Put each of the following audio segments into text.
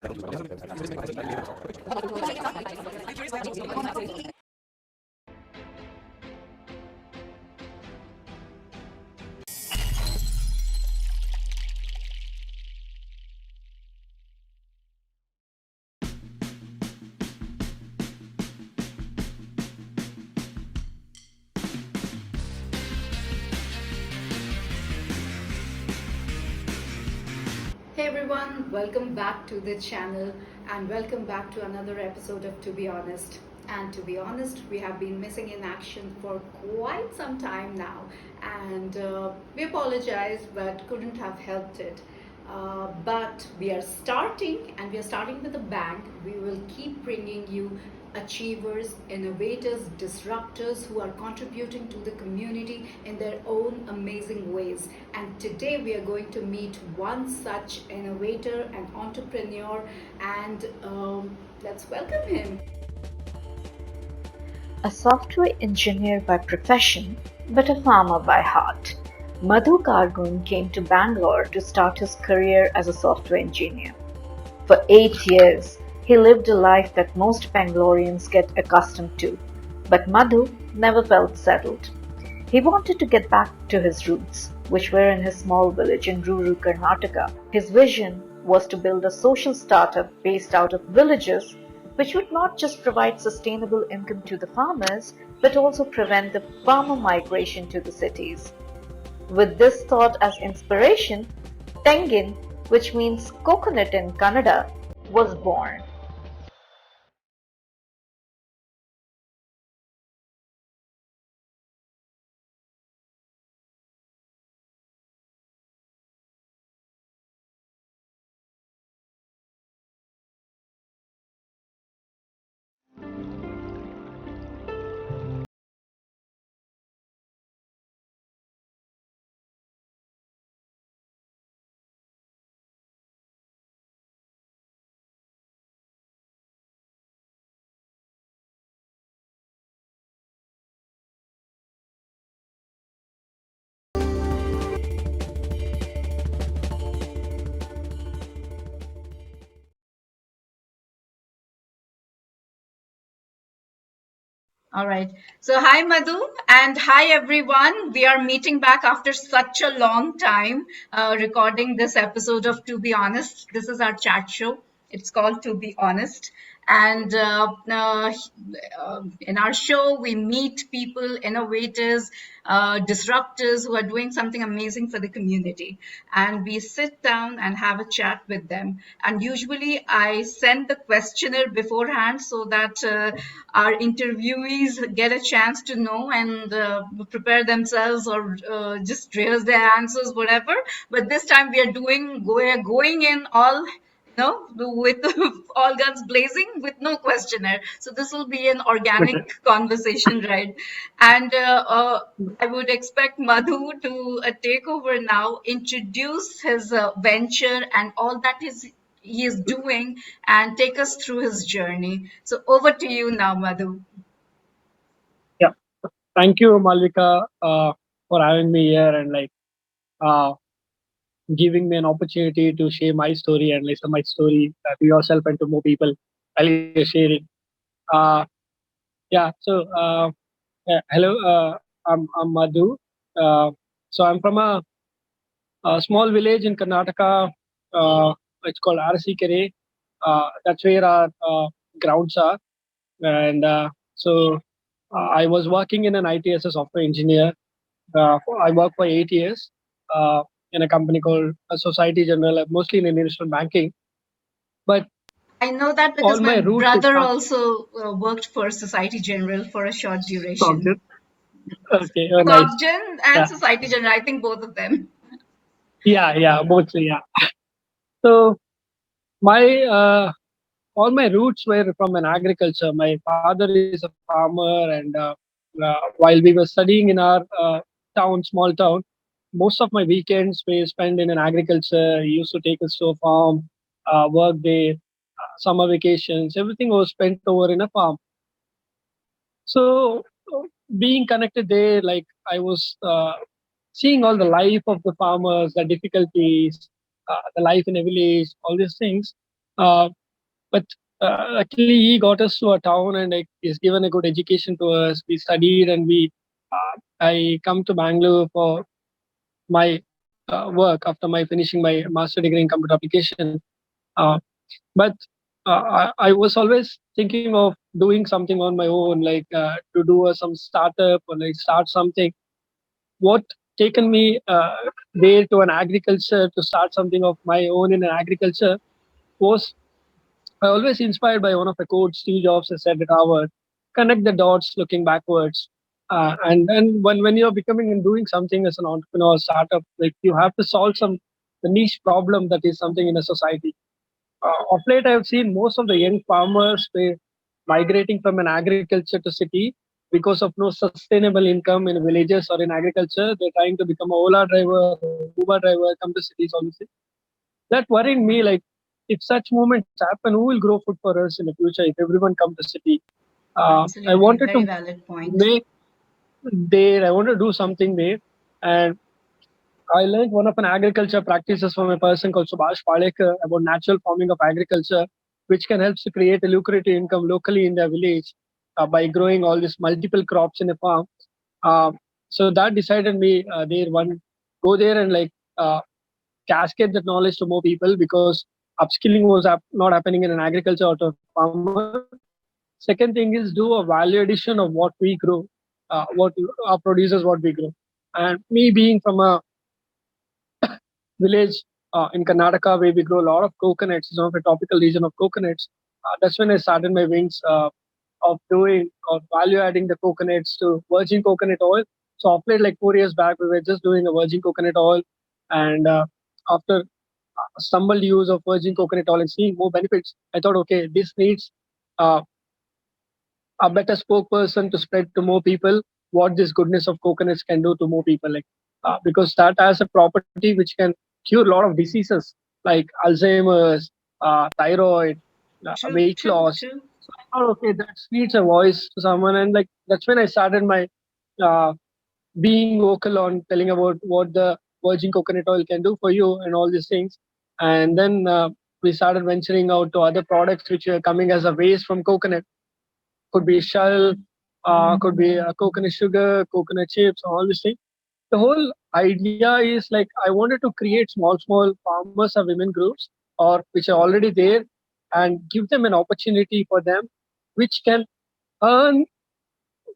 Hey everyone, welcome back to the channel and welcome back to another episode of To Be Honest. And to be honest, we have been missing in action for quite some time now, and we apologize but couldn't have helped it. But we are starting, and we are starting with a bang. We will keep bringing you achievers, innovators, disruptors who are contributing to the community in their own amazing ways. And today we are going to meet one such innovator and entrepreneur, and let's welcome him. A software engineer by profession, but a farmer by heart, Madhu Kargund came to Bangalore to start his career as a software engineer. For 8 years, he lived a life that most Bangaloreans get accustomed to, but Madhu never felt settled. He wanted to get back to his roots, which were in his small village in rural Karnataka. His vision was to build a social startup based out of villages which would not just provide sustainable income to the farmers, but also prevent the farmer migration to the cities. With this thought as inspiration, Tengin, which means coconut in Kannada, was born. All right. So, hi, Madhu, and hi, everyone. We are meeting back after such a long time, recording this episode of To Be Honest. This is our chat show. It's called To Be Honest. And in our show, we meet people, innovators, disruptors who are doing something amazing for the community. And we sit down and have a chat with them. And usually, I send the questionnaire beforehand so that our interviewees get a chance to know and prepare themselves or just rehearse their answers, whatever. But this time, we are going in all with all guns blazing with no questionnaire. So this will be an organic conversation, right? And I would expect Madhu to take over now, introduce his venture and all that he is doing, and take us through his journey. So over to you now, Madhu. Yeah, thank you, Malvika, for having me here and uh, giving me an opportunity to share my story and listen my story to yourself and to more people. I'll share it. Uh, yeah. Hello. I'm Madhu. Uh, so I'm from a small village in Karnataka. It's called Arasikere. That's where our grounds are, and I was working in an IT as a software engineer. I worked for 8 years in a company called Society General, mostly in investment banking. But I know that because all my my roots is brother from also worked for Society General for a short duration. Stockton. Okay, oh, nice. Cogden and Yeah, Society General, I think both of them. yeah, both. Yeah. So my all my roots were from an agriculture. My father is a farmer, and while we were studying in our small town, most of my weekends were spent in an agriculture. He used to take us to a farm, work there, summer vacations. Everything was spent over in a farm. So being connected there, like I was seeing all the life of the farmers, the difficulties, the life in a village, all these things. Uh, but luckily, he got us to a town and like he's given a good education to us. We studied and we. I come to Bangalore for my work after my finishing my master degree in computer application. Uh, but I was always thinking of doing something on my own, like to do some startup or like start something. What taken me there to an agriculture to start something of my own in an agriculture was I always inspired by one of the quotes Steve Jobs has said at Harvard: "Connect the dots, looking backwards." And then when you're becoming and doing something as an entrepreneur, startup, like you have to solve some the niche problem that is something in a society. Of late, I have seen most of the young farmers they migrating from an agriculture to city because of no sustainable income in villages or in agriculture. They're trying to become a Ola driver, Uber driver, come to cities, all this. That worrying me, like if such movements happen, who will grow food for us in the future if everyone come to city? I Absolutely, wanted very to valid point. make there. I want to do something there, and I learned one of an agriculture practices from a person called Subhash Palekar about natural farming of agriculture, which can help to create a lucrative income locally in their village by growing all these multiple crops in a farm. Uh, so that decided me there one go there and like cascade that knowledge to more people because upskilling was not happening in an agriculture or to a farmer. Second thing is do a value addition of what we grow, what our producers what we grow. And me being from a village in Karnataka where we grow a lot of coconuts, it's one of a tropical region of coconuts. That's when I started my wings of doing or value adding the coconuts to virgin coconut oil. So after like 4 years back, we were just doing a virgin coconut oil, and after stumbled use of virgin coconut oil and seeing more benefits, I thought, okay, this needs uh, a better spokesperson to spread to more people what this goodness of coconuts can do to more people. Like because that has a property which can cure a lot of diseases like Alzheimer's, thyroid, True, weight true, loss. true. So I thought, okay, that needs a voice to someone, and like that's when I started my uh, being vocal on telling about what the virgin coconut oil can do for you and all these things. And then we started venturing out to other products which are coming as a waste from coconut. Could be shell, could be coconut sugar, coconut chips, all these things. The whole idea is like I wanted to create small farmers or women groups or which are already there and give them an opportunity for them which can earn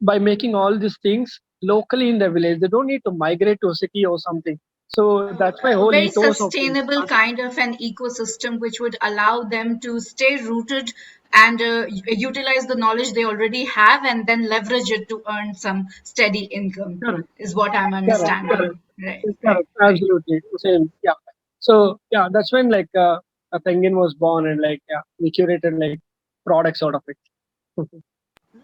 by making all these things locally in the village. They don't need to migrate to a city or something. So that's my A whole very ethos of this. sustainable kind of an ecosystem which would allow them to stay rooted and utilize the knowledge they already have and then leverage it to earn some steady income, Correct, is what I'm correct, understanding. Right, right, correct, right. absolutely same. Yeah. So yeah, that's when like a Tengin was born and like yeah, we curated like products out of it.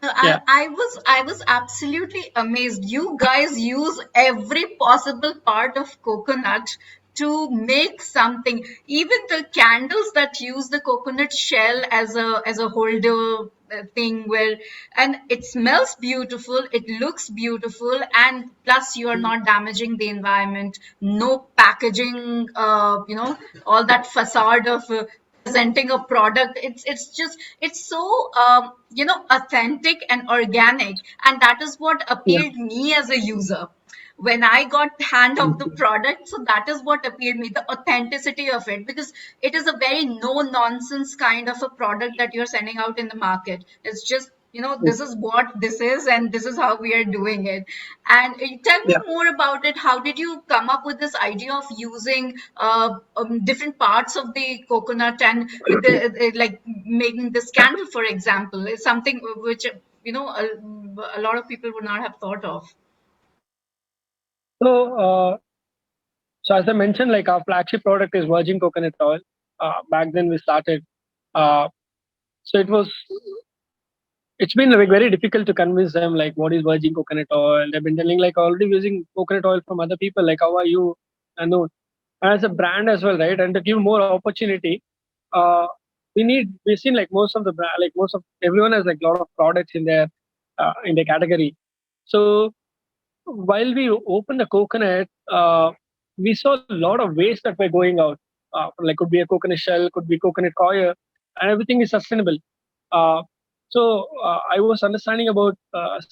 No, Yeah. I was absolutely amazed. You guys use every possible part of coconut to make something. Even the candles that use the coconut shell as a holder thing where and it smells beautiful, it looks beautiful, and plus you are not damaging the environment. No packaging, all that facade of presenting a product. It's just it's so authentic and organic, and that is what Yeah. appealed me as a user when I got hand of the Mhm. product. So that is what appealed me, the authenticity of it, because it is a very no nonsense kind of a product that you're sending out in the market. It's just, this is what this is and this is how we are doing it. And tell me Yeah. more about it. How did you come up with this idea of using different parts of the coconut and like making this candle, for example, is something which a lot of people would not have thought of. So so as I mentioned, like our flagship product is virgin coconut oil. Back then we started. Uh, so it's been like very difficult to convince them like what is virgin coconut oil. They've been telling like already using coconut oil from other people. Like how are you? And no, as a brand as well, right? And to give more opportunity, uh, we've seen like most of the brand, like most of everyone has like a lot of products in their category. So while we opened the coconut, we saw a lot of waste that were going out. Like could be a coconut shell, could be coconut coir. and everything is sustainable. Uh, so I was understanding about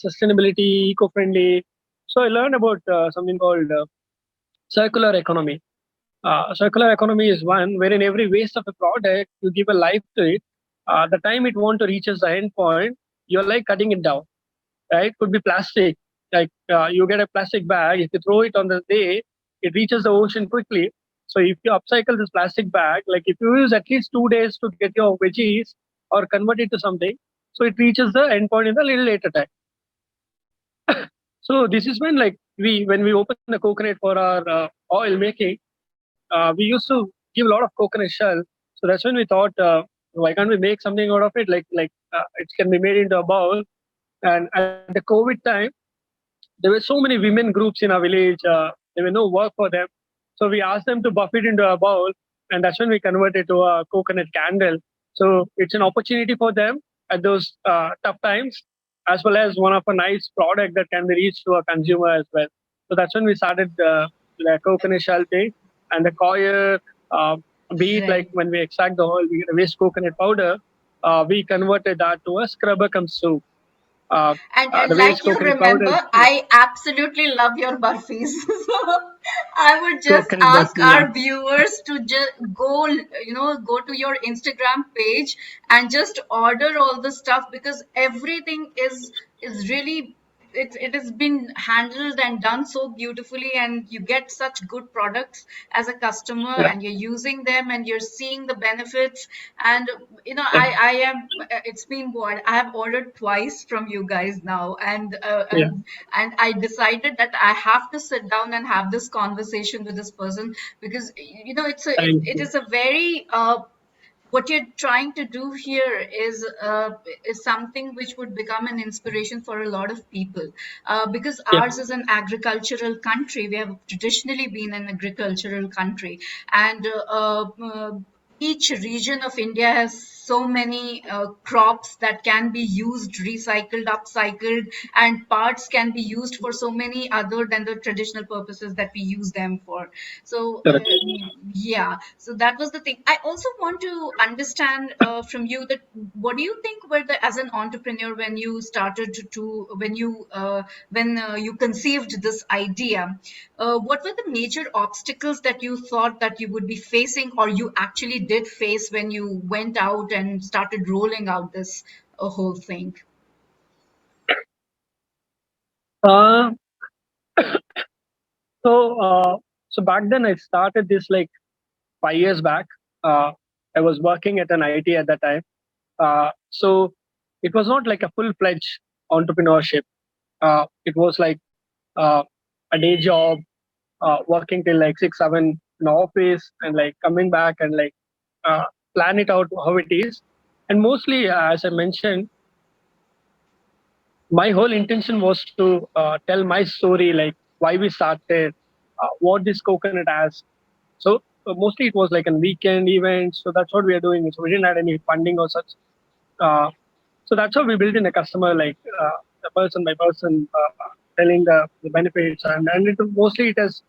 sustainability, eco-friendly. So I learned about something called circular economy. Circular economy is one wherein every waste of a product you give a life to it. The time it want to reaches the end point, you're like cutting it down, right? Could be plastic. Like you get a plastic bag, if you throw it on the day, it reaches the ocean quickly. So if you upcycle this plastic bag, like if you use at least 2 days to get your veggies or convert it to something, so it reaches the end point in the little later time. So this is when like when we open the coconut for our oil making, we used to give a lot of coconut shell. So that's when we thought, why can't we make something out of it? It can be made into a bowl. And at the COVID time, there were so many women groups in our village. There were no work for them. So we asked them to buff it into a bowl, and that's when we converted to a coconut candle. So it's an opportunity for them at those tough times, as well as one of a nice product that can be reached to a consumer as well. So that's when we started the coconut shell thing and the coir. Uh, be it like Right. when we extract the oil, we get a waste coconut powder. We converted that to a scrubber cum soup. Uh, And the waste like you coconut powder remember, is I absolutely love your burfies. So I would just coconut ask burfi. Yeah, our viewers to just go, go to your Instagram page and just order all the stuff, because everything is really, it has been handled and done so beautifully, and you get such good products as a customer, yeah, and you're using them and you're seeing the benefits. And yeah, I am, it's been what I have ordered twice from you guys now, yeah. and I decided that I have to sit down and have this conversation with this person, because Thank it you. is a very what you're trying to do here is something which would become an inspiration for a lot of people, because Yeah, ours is an agricultural country. We have traditionally been an agricultural country, and each region of India has so many crops that can be used, recycled, upcycled, and parts can be used for so many other than the traditional purposes that we use them for. So, correct. yeah, so that was the thing. I also want to understand from you that what do you think were the, as an entrepreneur, when you started to when you conceived this idea, what were the major obstacles that you thought that you would be facing, or you actually did face when you went out and started rolling out this whole thing? Uh, so back then I started this like 5 years back. Uh, I was working at an IT at that time. So it was not like a full fledged entrepreneurship. It was like uh, a day job, working till like 6 7 in office, and like coming back and like uh, plan it out how it is. And mostly, as I mentioned, my whole intention was to tell my story, like why we started, what this coconut has. So mostly it was like a weekend event. So that's what we are doing. So we didn't have any funding or such. Uh, so that's how we built in a customer, like the person by person, telling the benefits, and mostly it has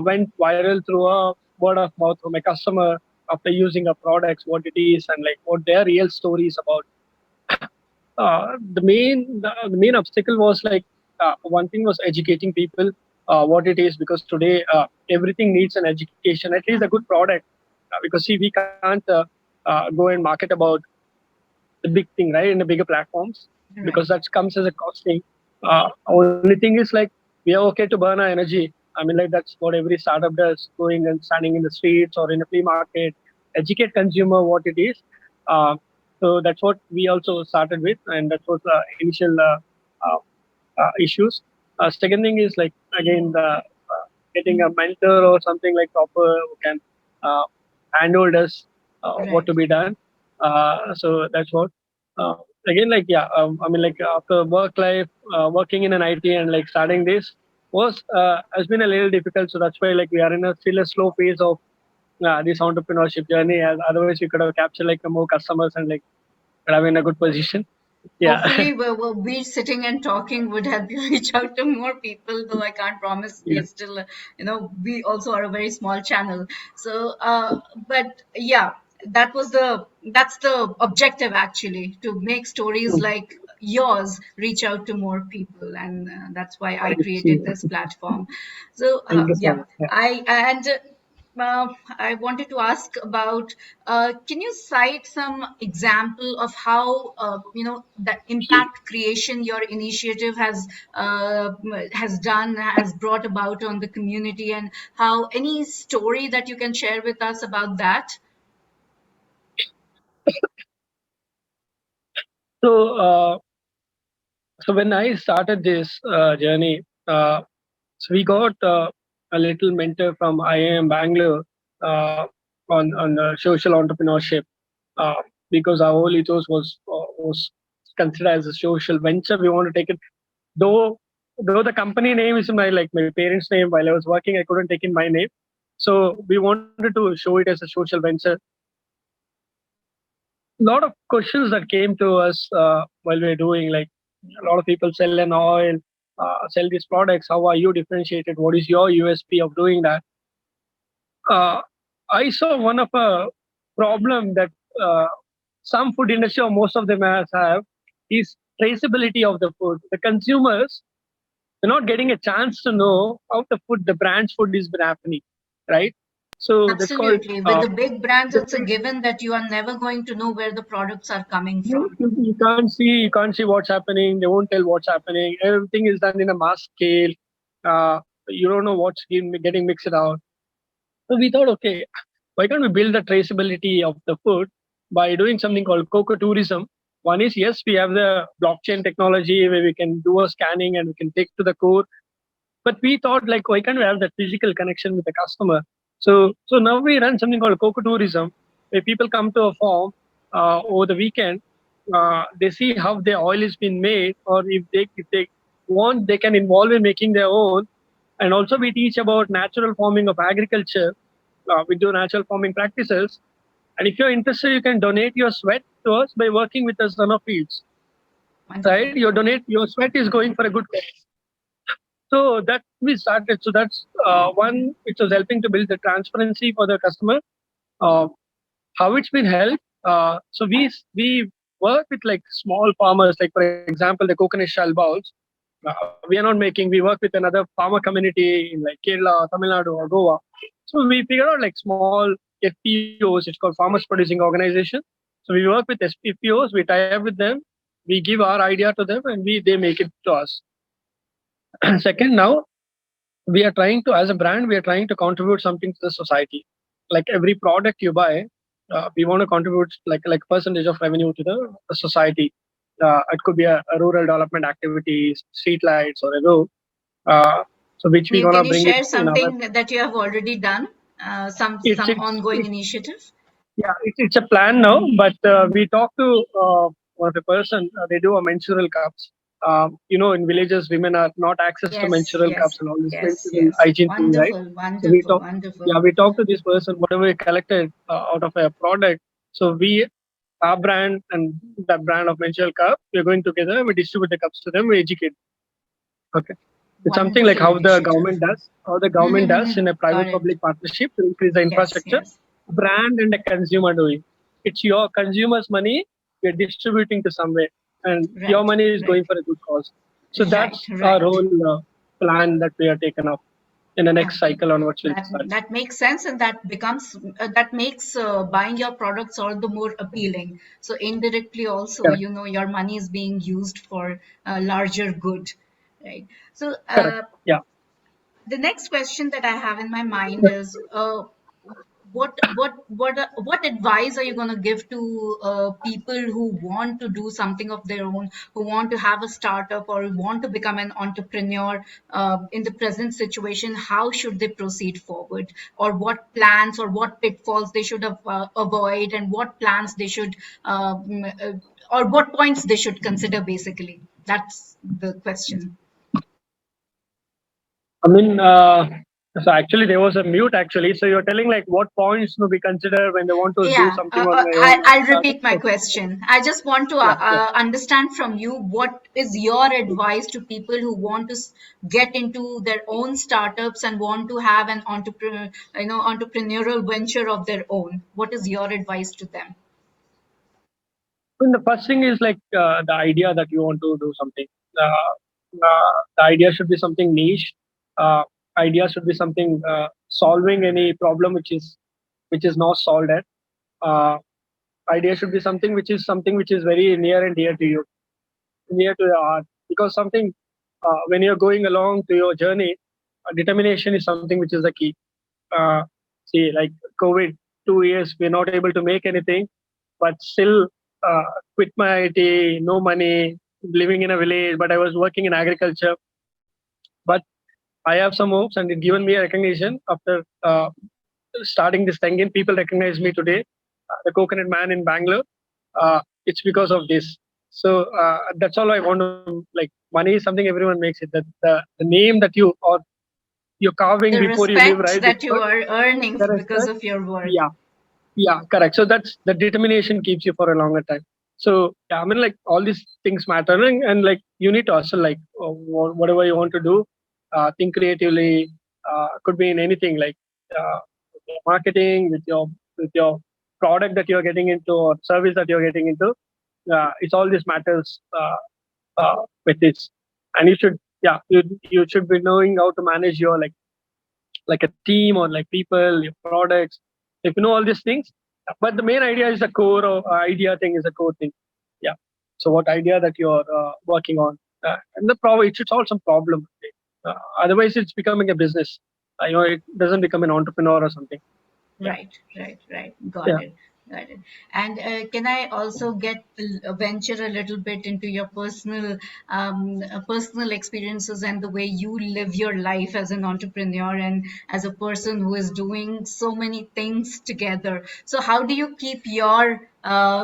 went viral through a word of mouth from a customer after using our products, what it is, and like what their real story is about. The main obstacle was like one thing was educating people what it is, because today everything needs an education, at least a good product, because see we can't go and market about the big thing, right, in the bigger platforms, because Right. that comes as a costing. Only thing is like we are okay to burn our energy. I mean, like that's what every startup does, going and standing in the streets or in a flea market, educate consumer what it is. Uh, so that's what we also started with, and that was the initial uh, issues. Second thing is like again the getting a mentor or something like proper who can uh, handhold us what Right. to be done. So that's what. Uh, Again, like yeah, I mean like after work life, working in an IT and like starting this was has been a little difficult. So that's why like we are in a still a slow phase of this entrepreneurship journey. As otherwise, we could have captured like more customers and like could have in a good position. Yeah, Hopefully, we sitting and talking would help you reach out to more people, though I can't promise. We yeah, are still, we also are a very small channel. So, but yeah. that's the objective, actually, to make stories Mm. like yours reach out to more people, and that's why I I see. created this platform. So Thank you so yeah, much. Yeah. I wanted to ask about, can you cite some example of how, the impact creation your initiative has brought about on the community, and how, any story that you can share with us about that? So, so when I started this journey, so we got a little mentor from IIM Bangalore on social entrepreneurship, uh, because our whole ethos was considered as a social venture. We want to take it, though though the company name is my parents' name. While I was working, I couldn't take in my name, so we wanted to show it as a social venture. Lot of questions that came to us while we are doing, like, a lot of people sell an oil, sell these products. How are you differentiated? What is your USP of doing that? uh, I saw one of a problem that uh, some food industry or most of them has have is traceability of the food. The consumers are not getting a chance to know how the brand's food is been happening, right? So that's called Absolutely. With the big brands, the it's a given that you are never going to know where the products are coming from. you can't see what's happening. They won't tell what's happening. Everything is done in a mass scale. You don't know what's getting mixed out. So we thought, okay, why can't we build the traceability of the food by doing something called coco tourism? One is, yes, we have the blockchain technology where we can do a scanning and we can take to the core. But we thought, like, why can't we have that physical connection with the customer? So now we run something called coco tourism, where people come to a farm over the weekend. They see how the oil is being made, or if they want, they can involve in making their own. And also we teach about natural farming of agriculture. We do natural farming practices. And if you're interested, you can donate your sweat to us by working with us on our fields. Wonderful. Right? Your sweat is going for a good cause. So that we started. So that's one which was helping to build the transparency for the customer. Uh, how it's been helped. So we work with like small farmers, like for example the coconut shell balls. We are not making. We work with another farmer community in like Kerala, Tamil Nadu, or Goa. So we figure out like small FPOs. It's called Farmers Producing Organization. So we work with FPOs. We tie up with them. We give our idea to them, and we they make it to us. Second, now we are trying to, as a brand, we are trying to contribute something to the society. Like every product you buy, we want to contribute like percentage of revenue to the society. It could be a rural development activities, street lights, or a road. Uh, so which we Can gonna you bring it share in our. something that you have already done? It's Some ongoing initiative? yeah, it's a plan now, but we talked to one of the person. They do a menstrual cups. In villages, women are not access to Yes, menstrual yes, cups and all this yes, menstrual yes. hygiene thing, right? Wonderful, So we wonderful, talk, wonderful. yeah, we talked to this person. Whatever we collected out of a product, so our brand and that brand of menstrual cup, we're going together. We distribute the cups to them. We educate. Okay. It's something like Wonderful initiative. how the government does in a Got it. private-public partnership to increase the Yes, infrastructure. yes. Brand and the consumer doing. It's your consumer's money you're distributing to somewhere, and your Right, money is going right, for a good cause. So right, that's our right. whole plan that we are taken up in the next Yeah, cycle onwards will that start. that makes sense, and that makes buying your products all the more appealing. So indirectly, also, Correct. your money is being used for larger good, right? So Correct. Yeah. the next question that I have in my mind is, what advice are you going to give to people who want to do something of their own, who want to have a startup or want to become an entrepreneur in the present situation? How should they proceed forward, or what plans or what pitfalls they should avoid, and what plans they should or what points they should consider? Basically, that's the question. I mean, So actually, there was a mute actually. So you're telling like what points to be considered when they want to do Yeah, something on their own I'll startup? repeat my Okay. question. I just want to Yeah, yeah. understand from you what is your advice to people who want to get into their own startups and want to have an entrepreneurial venture of their own. What is your advice to them? And the first thing is like the idea that you want to do something. The idea should be something niche. Uh, Idea should be something solving any problem which is not solved yet. Uh, Idea should be something which is very near and dear to you, near to your heart. Because something when you're going along to your journey, determination is something which is the key. Uh, See, like COVID, 2 years we're not able to make anything, but still uh, quit my IT, no money, living in a village. But I was working in agriculture. But I have some hopes, and it given me a recognition after starting this Tengin. People recognize me today, the coconut man in Bangalore. It's because of this. So that's all I want to like. Money is something everyone makes it. The name that you or you're carving The before you live respect right that you before are earning the because respect. of your work. Yeah, yeah, correct. So that's the determination keeps you for a longer time. So yeah, I mean, like all these things matter, and like you need to also like whatever you want to do, think creatively. Could be in anything like with your marketing, with your product that you're getting into or service that you're getting into. It's all this matters with this, and you should you should be knowing how to manage your like a team or like people, your products. If you know all these things, but the main idea is the core or idea thing is the core thing. Yeah. So what idea that you're working on, and the problem it should solve some problem. Otherwise, it's becoming a business. It doesn't become an entrepreneur or something. Yeah. Right, right, right. Got Yeah. it. Got it. And can I also venture a little bit into your personal experiences and the way you live your life as an entrepreneur and as a person who is doing so many things together. So how do you keep your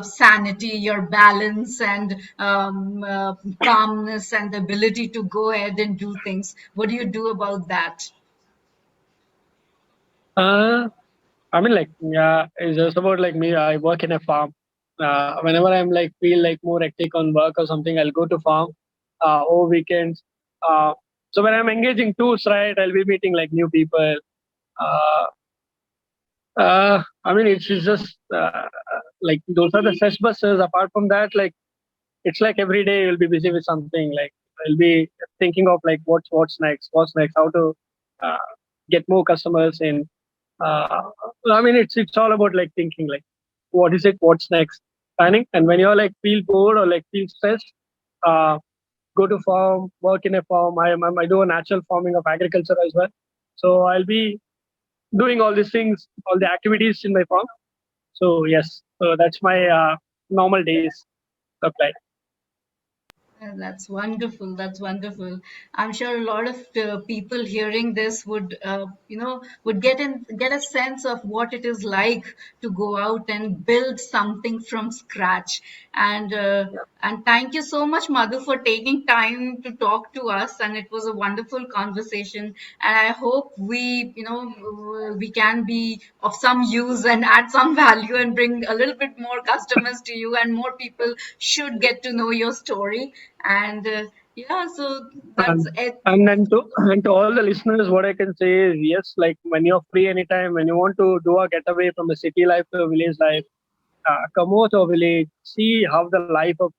sanity, your balance, and calmness and the ability to go ahead and do things? What do you do about that? Uh, I mean, like, yeah, it's just about like me. I work in a farm. Whenever I'm like feel like more hectic on work or something, I'll go to farm over weekends. Uh, so when I'm engaging tools, right, I'll be meeting like new people. Uh, I mean, it's just like those are the stress busters. Apart from that, like it's like every day you'll be busy with something. Like I'll be thinking of like what's next, how to uh, get more customers in. Uh, I mean, it's all about like thinking like what is it, what's next, planning. And when you're like feel bored or like feel stressed, uh, go to farm, work in a farm. I do a natural farming of agriculture as well. So I'll be doing all these things, all the activities in my farm. So yes, so that's my normal days of life. That's wonderful. That's wonderful. I'm sure a lot of people hearing this would, would get a sense of what it is like to go out and build something from scratch. And and thank you so much, Madhu, for taking time to talk to us. And it was a wonderful conversation. And I hope we can be of some use and add some value and bring a little bit more customers to you, and more people should get to know your story. And yeah, so that's And it. and to all the listeners, what I can say is yes, like when you're free anytime, when you want to do a getaway from the city life to a village life, come out to a village, see how the life of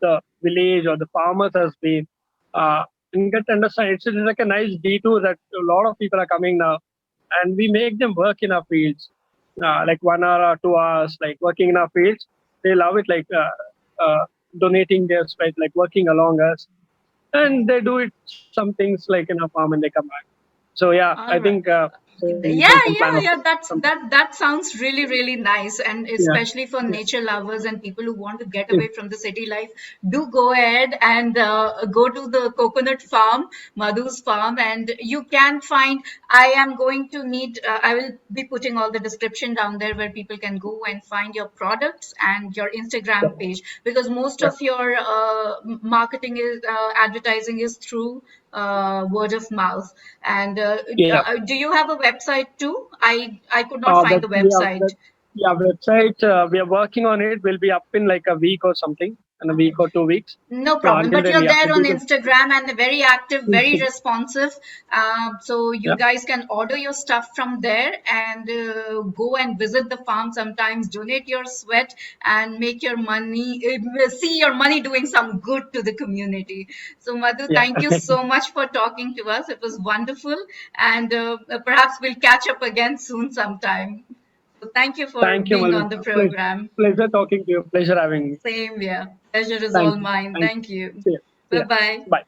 the village or the farmers has been, and get to understand. It's like a nice detour that a lot of people are coming now, and we make them work in our fields, like 1 hour or 2 hours, like working in our fields. They love it, like donating their sweat, like working along us, and they do it some things like in a farm and they come back. So yeah, I All think right. we Yeah, can plan yeah, of yeah. That's something. that sounds really nice, and Yeah, especially for yeah, nature lovers and people who want to get yeah. away from the city life. Do go ahead and go to the coconut farm, Madhu's farm, and you can find. I am going to need. I will be putting all the description down there where people can go and find your products and your Instagram page, because most Yeah. of your marketing is advertising is through word of mouth. And Yeah. do you have a website too? I could not find But the we have website. yeah, website. We are working on it. Will be up in like a week or something, in a week or 2 weeks. No So problem. until But then, you're yeah, there we'll on do the Instagram and very active, very responsive. So you yeah. guys can order your stuff from there and go and visit the farm sometimes, donate your sweat and make your money, see your money doing some good to the community. So Madhu, Yeah. thank you so much for talking to us. It was wonderful. And perhaps we'll catch up again soon sometime. So thank you for Thank you, being on Malvika. the program. Pleasure talking to you. Pleasure having me. Same here. Pleasure is Thank all you. mine. Thank you. Thank you. See ya. See Bye ya. bye. Bye.